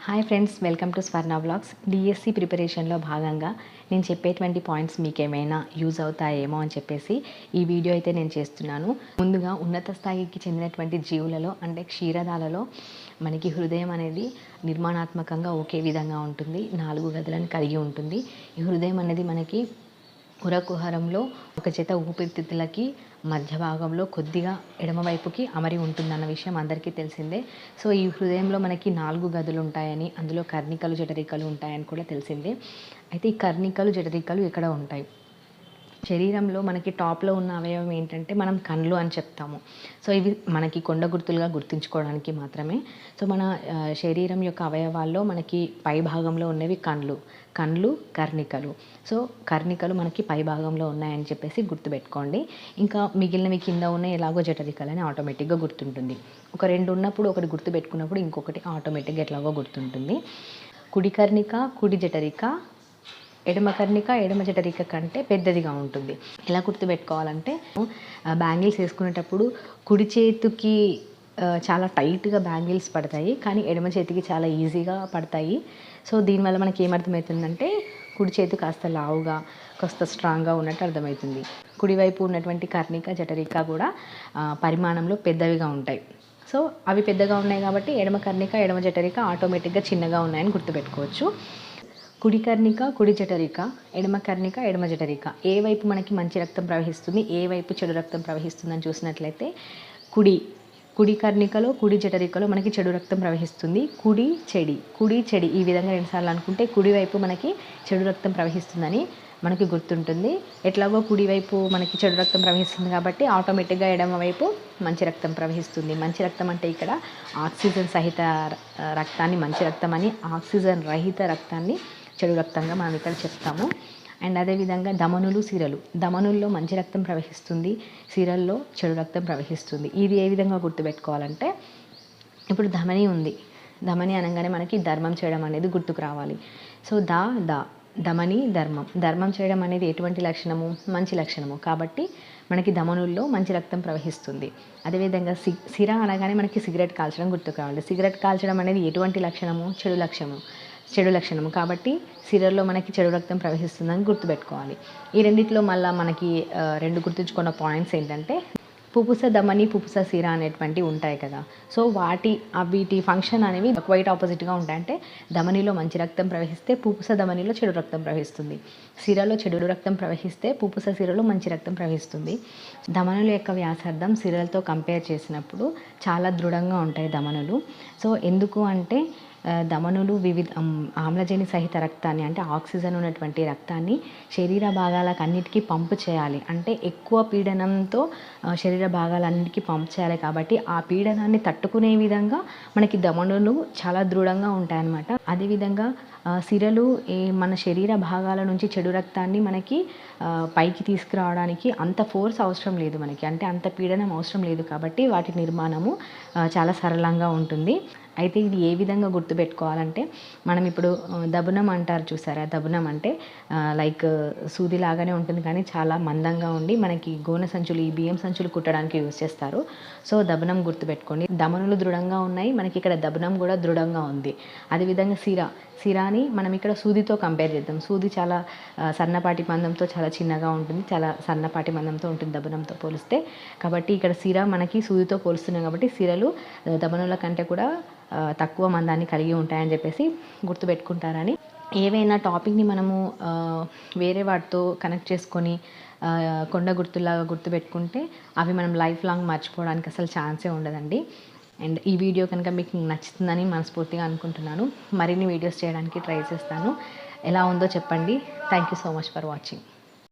Hi friends, welcome to Swarna vlogs. DSC ప్రిపరేషన్లో భాగంగా నేను చెప్పేటువంటి పాయింట్స్ మీకు ఏమైనా యూజ్ అవుతాయేమో అని చెప్పేసి ఈ వీడియో అయితే నేను చేస్తున్నాను. ముందుగా ఉన్నత స్థాయికి చెందినటువంటి జీవులలో అంటే క్షీరదాలలో మనకి హృదయం అనేది నిర్మాణాత్మకంగా ఒకే విధంగా ఉంటుంది. 4 గదులను కలిగి ఉంటుంది. ఈ హృదయం అనేది మనకి ఉరకుహరంలో ఒక జత ఊపిరితిత్తులకి మధ్య భాగంలో కొద్దిగా ఎడమవైపుకి అమరి ఉంటుందన్న విషయం అందరికీ తెలిసిందే. సో ఈ హృదయంలో మనకి 4 గదులు ఉంటాయని, అందులో కర్ణికలు జఠరికలు ఉంటాయని కూడా తెలిసిందే. అయితే ఈ కర్ణికలు జఠరికలు ఎక్కడ ఉంటాయి? శరీరంలో మనకి టాప్లో ఉన్న అవయవం ఏంటంటే మనం కళ్ళు అని చెప్తాము. సో ఇవి మనకి కొండ గుర్తులుగా గుర్తుంచుకోవడానికి మాత్రమే. సో మన శరీరం యొక్క అవయవాల్లో మనకి పై భాగంలో ఉన్నవి కళ్ళు కర్ణికలు. సో కర్ణికలు మనకి పై భాగంలో ఉన్నాయని చెప్పేసి గుర్తుపెట్టుకోండి. ఇంకా మిగిలినవి కింద ఉన్నాయి ఎలాగో జఠరికలని ఆటోమేటిక్గా గుర్తుంటుంది. ఒక 2 ఉన్నప్పుడు ఒకటి గుర్తుపెట్టుకున్నప్పుడు ఇంకొకటి ఆటోమేటిక్గా ఎట్లాగో గుర్తుంటుంది. కుడి కర్ణిక కుడి జఠరిక, ఎడమ కర్ణిక ఎడమ జఠరిక కంటే పెద్దదిగా ఉంటుంది. ఎలా గుర్తుపెట్టుకోవాలంటే బ్యాంగిల్స్ వేసుకునేటప్పుడు కుడి చేతికి చాలా టైట్గా బ్యాంగిల్స్ పడతాయి, కానీ ఎడమ చేతికి చాలా ఈజీగా పడతాయి. సో దీనివల్ల మనకి ఏమర్థమవుతుందంటే కుడి చేతి కాస్త లావుగా కాస్త స్ట్రాంగ్గా ఉన్నట్టు అర్థమవుతుంది. కుడివైపు ఉన్నటువంటి కర్ణిక జఠరిక కూడా పరిమాణంలో పెద్దవిగా ఉంటాయి. సో అవి పెద్దగా ఉన్నాయి కాబట్టి ఎడమ కర్ణిక ఎడమ జఠరిక ఆటోమేటిక్గా చిన్నగా ఉన్నాయని గుర్తుపెట్టుకోవచ్చు. కుడి కర్ణిక కుడి జఠరిక, ఎడమ కర్ణిక ఎడమ జఠరిక, ఏ వైపు మనకి మంచి రక్తం ప్రవహిస్తుంది, ఏ వైపు చెడు రక్తం ప్రవహిస్తుందని చూసినట్లయితే కుడి కర్ణికలో కుడి జఠరికలో మనకి చెడు రక్తం ప్రవహిస్తుంది. కుడి చెడి ఈ విధంగా 2 సార్లు అనుకుంటే కుడివైపు మనకి చెడు రక్తం ప్రవహిస్తుందని మనకి గుర్తుంటుంది. ఎట్లాగో కుడివైపు మనకి చెడు రక్తం ప్రవహిస్తుంది కాబట్టి ఆటోమేటిక్గా ఎడమ వైపు మంచి రక్తం ప్రవహిస్తుంది. మంచి రక్తం అంటే ఇక్కడ ఆక్సిజన్ సహిత రక్తాన్ని మంచి రక్తం అని, ఆక్సిజన్ రహిత రక్తాన్ని చెడు రక్తంగా మనం ఇక్కడ చెప్తాము. అండ్ అదేవిధంగా దమనుల్లో మంచి రక్తం ప్రవహిస్తుంది, సిరల్లో చెడు రక్తం ప్రవహిస్తుంది. ఇది ఏ విధంగా గుర్తుపెట్టుకోవాలంటే ఇప్పుడు ధమని ఉంది. ధమని అనగానే మనకి ధర్మం చేయడం అనేది గుర్తుకు రావాలి. సో ధమని ధర్మం చేయడం అనేది ఎటువంటి లక్షణము? మంచి లక్షణము. కాబట్టి మనకి ధమనుల్లో మంచి రక్తం ప్రవహిస్తుంది. అదేవిధంగా సిర అనగానే మనకి సిగరెట్ కాల్చడం గుర్తుకు రావాలి. సిగరెట్ కాల్చడం అనేది ఎటువంటి లక్షణము? చెడు లక్షణము. కాబట్టి సిరల్లో మనకి చెడు రక్తం ప్రవహిస్తుందని గుర్తుపెట్టుకోవాలి. ఈ రెండిట్లో మళ్ళీ మనకి 2 గుర్తుంచుకున్న పాయింట్స్ ఏంటంటే పుపుస ధమని పుపుస సిర అనేటువంటివి ఉంటాయి కదా. సో వీటి ఫంక్షన్ అనేవి క్వైట్ ఆపోజిట్గా ఉంటాయి. అంటే ధమనిలో మంచి రక్తం ప్రవహిస్తే పుపుస ధమనిలో చెడు రక్తం ప్రవహిస్తుంది. సిరలో చెడు రక్తం ప్రవహిస్తే పుపుస సిరలో మంచి రక్తం ప్రవహిస్తుంది. ధమనుల యొక్క వ్యాసార్థం సిరలతో కంపేర్ చేసినప్పుడు చాలా దృఢంగా ఉంటాయి ధమనులు. సో ఎందుకు అంటే ధమనులు వివిధ ఆమ్లజని సహిత రక్తాన్ని అంటే ఆక్సిజన్ ఉన్నటువంటి రక్తాన్ని శరీర భాగాలకు అన్నిటికీ పంపు చేయాలి. అంటే ఎక్కువ పీడనంతో శరీర భాగాలన్నిటికీ పంపు చేయాలి. కాబట్టి ఆ పీడనాన్ని తట్టుకునే విధంగా మనకి ధమనులు చాలా దృఢంగా ఉంటాయన్నమాట. అదేవిధంగా సిరలు మన శరీర భాగాల నుంచి చెడు రక్తాన్ని మనకి పైకి తీసుకురావడానికి అంత ఫోర్స్ అవసరం లేదు మనకి, అంటే అంత పీడనం అవసరం లేదు. కాబట్టి వాటి నిర్మాణము చాలా సరళంగా ఉంటుంది. అయితే ఇది ఏ విధంగా గుర్తుపెట్టుకోవాలంటే మనం ఇప్పుడు దబునం అంటారు చూసారా. దబునం అంటే లైక్ సూది లాగానే ఉంటుంది కానీ చాలా మందంగా ఉండి మనకి గోనె సంచులు, ఈ బియ్యం సంచులు కుట్టడానికి యూజ్ చేస్తారు. సో దబునం గుర్తుపెట్టుకోండి. ధమనులు దృఢంగా ఉన్నాయి, మనకి ఇక్కడ దబునం కూడా దృఢంగా ఉంది. అదేవిధంగా సిరాని మనం ఇక్కడ సూదితో కంపేర్ చేద్దాం. సూది చాలా సన్నపాటి మందంతో చాలా చిన్నగా ఉంటుంది, చాలా సన్నపాటి మందంతో ఉంటుంది దబునంతో పోలిస్తే. కాబట్టి ఇక్కడ సిర మనకి సూదితో పోలుస్తున్నాం కాబట్టి సిరలు దమనుల కంటే కూడా తక్కువ మందాన్ని కలిగి ఉంటాయని చెప్పేసి గుర్తుపెట్టుకుంటారని. ఏవైనా టాపిక్ని మనము వేరే వాటితో కనెక్ట్ చేసుకొని కొండ గుర్తులాగా గుర్తుపెట్టుకుంటే అవి మనం లైఫ్ లాంగ్ మర్చిపోవడానికి అసలు ఛాన్సే ఉండదండి. అండ్ ఈ వీడియో కనుక మీకు నచ్చుతుందని మనస్ఫూర్తిగా అనుకుంటున్నాను. మరిన్ని వీడియోస్ చేయడానికి ట్రై చేస్తాను. ఎలా ఉందో చెప్పండి. Thank you so much for watching.